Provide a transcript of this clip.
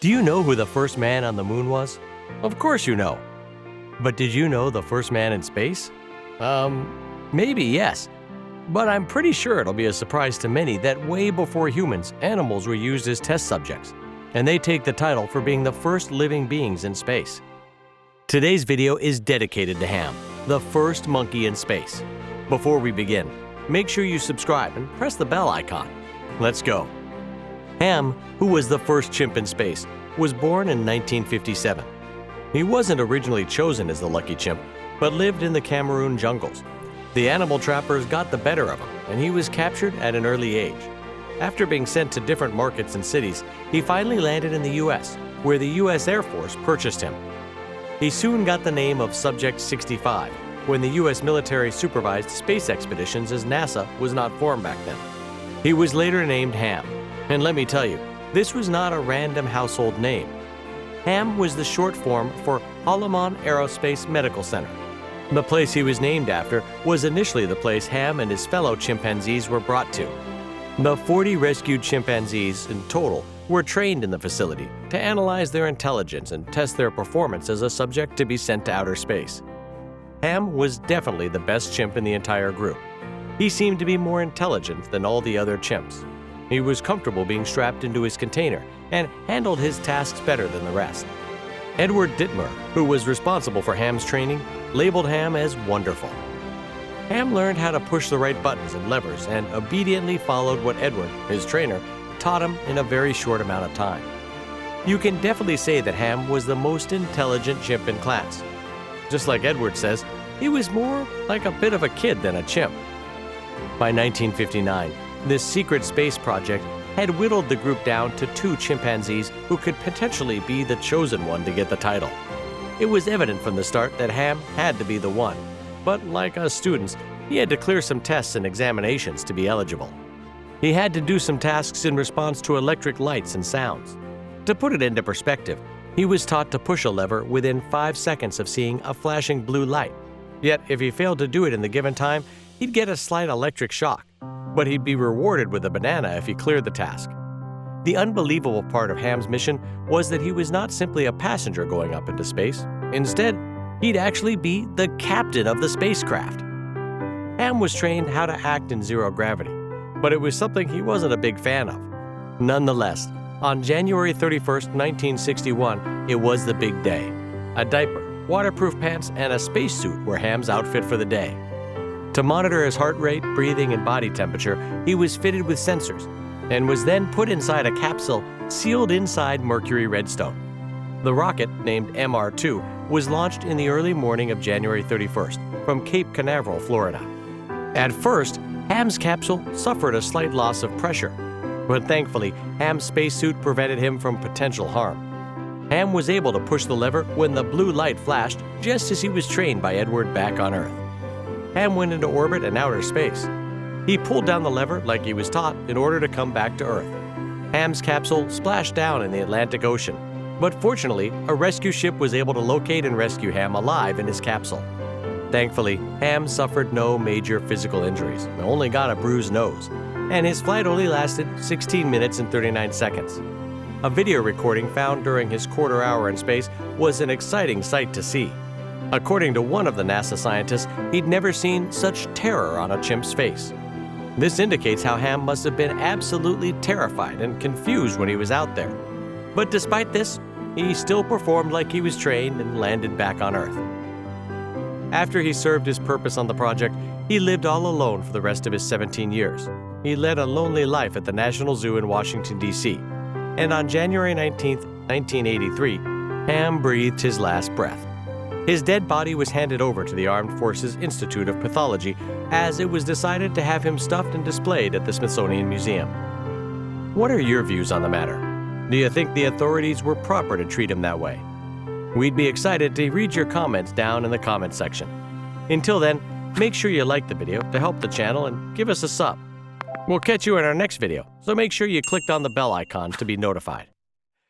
Do you know who the first man on the moon was? Of course you know. But did you know the first man in space? Maybe yes. But I'm pretty sure it'll be a surprise to many that way before humans, animals were used as test subjects, and they take the title for being the first living beings in space. Today's video is dedicated to Ham, the first monkey in space. Before we begin, make sure you subscribe and press the bell icon. Let's go. Ham, who was the first chimp in space, was born in 1957. He wasn't originally chosen as the lucky chimp, but lived in the Cameroon jungles. The animal trappers got the better of him, and he was captured at an early age. After being sent to different markets and cities, he finally landed in the U.S., where the U.S. Air Force purchased him. He soon got the name of Subject 65, when the U.S. military supervised space expeditions as NASA was not formed back then. He was later named Ham, and let me tell you, this was not a random household name. Ham was the short form for Holloman Aerospace Medical Center. The place he was named after was initially the place Ham and his fellow chimpanzees were brought to. The 40 rescued chimpanzees in total were trained in the facility to analyze their intelligence and test their performance as a subject to be sent to outer space. Ham was definitely the best chimp in the entire group. He seemed to be more intelligent than all the other chimps. He was comfortable being strapped into his container and handled his tasks better than the rest. Edward Dittmer, who was responsible for Ham's training, labeled Ham as wonderful. Ham learned how to push the right buttons and levers and obediently followed what Edward, his trainer, taught him in a very short amount of time. You can definitely say that Ham was the most intelligent chimp in class. Just like Edward says, he was more like a bit of a kid than a chimp. By 1959, this secret space project had whittled the group down to 2 chimpanzees who could potentially be the chosen one to get the title. It was evident from the start that Ham had to be the one, but like us students, he had to clear some tests and examinations to be eligible. He had to do some tasks in response to electric lights and sounds. To put it into perspective, he was taught to push a lever within 5 seconds of seeing a flashing blue light. Yet if he failed to do it in the given time, he'd get a slight electric shock, but he'd be rewarded with a banana if he cleared the task. The unbelievable part of Ham's mission was that he was not simply a passenger going up into space. Instead, he'd actually be the captain of the spacecraft. Ham was trained how to act in zero gravity, but it was something he wasn't a big fan of. Nonetheless, on January 31st, 1961, it was the big day. A diaper, waterproof pants, and a spacesuit were Ham's outfit for the day. To monitor his heart rate, breathing, and body temperature, he was fitted with sensors and was then put inside a capsule sealed inside Mercury Redstone. The rocket, named MR2, was launched in the early morning of January 31st from Cape Canaveral, Florida. At first, Ham's capsule suffered a slight loss of pressure, but thankfully, Ham's spacesuit prevented him from potential harm. Ham was able to push the lever when the blue light flashed just as he was trained by Edward back on Earth. Ham went into orbit and outer space. He pulled down the lever like he was taught in order to come back to Earth. Ham's capsule splashed down in the Atlantic Ocean, but fortunately, a rescue ship was able to locate and rescue Ham alive in his capsule. Thankfully, Ham suffered no major physical injuries, only got a bruised nose, and his flight only lasted 16 minutes and 39 seconds. A video recording found during his quarter hour in space was an exciting sight to see. According to one of the NASA scientists, he'd never seen such terror on a chimp's face. This indicates how Ham must have been absolutely terrified and confused when he was out there. But despite this, he still performed like he was trained and landed back on Earth. After he served his purpose on the project, he lived all alone for the rest of his 17 years. He led a lonely life at the National Zoo in Washington, D.C. And on January 19, 1983, Ham breathed his last breath. His dead body was handed over to the Armed Forces Institute of Pathology as it was decided to have him stuffed and displayed at the Smithsonian Museum. What are your views on the matter? Do you think the authorities were proper to treat him that way? We'd be excited to read your comments down in the comment section. Until then, make sure you like the video to help the channel and give us a sub. We'll catch you in our next video, so make sure you clicked on the bell icon to be notified.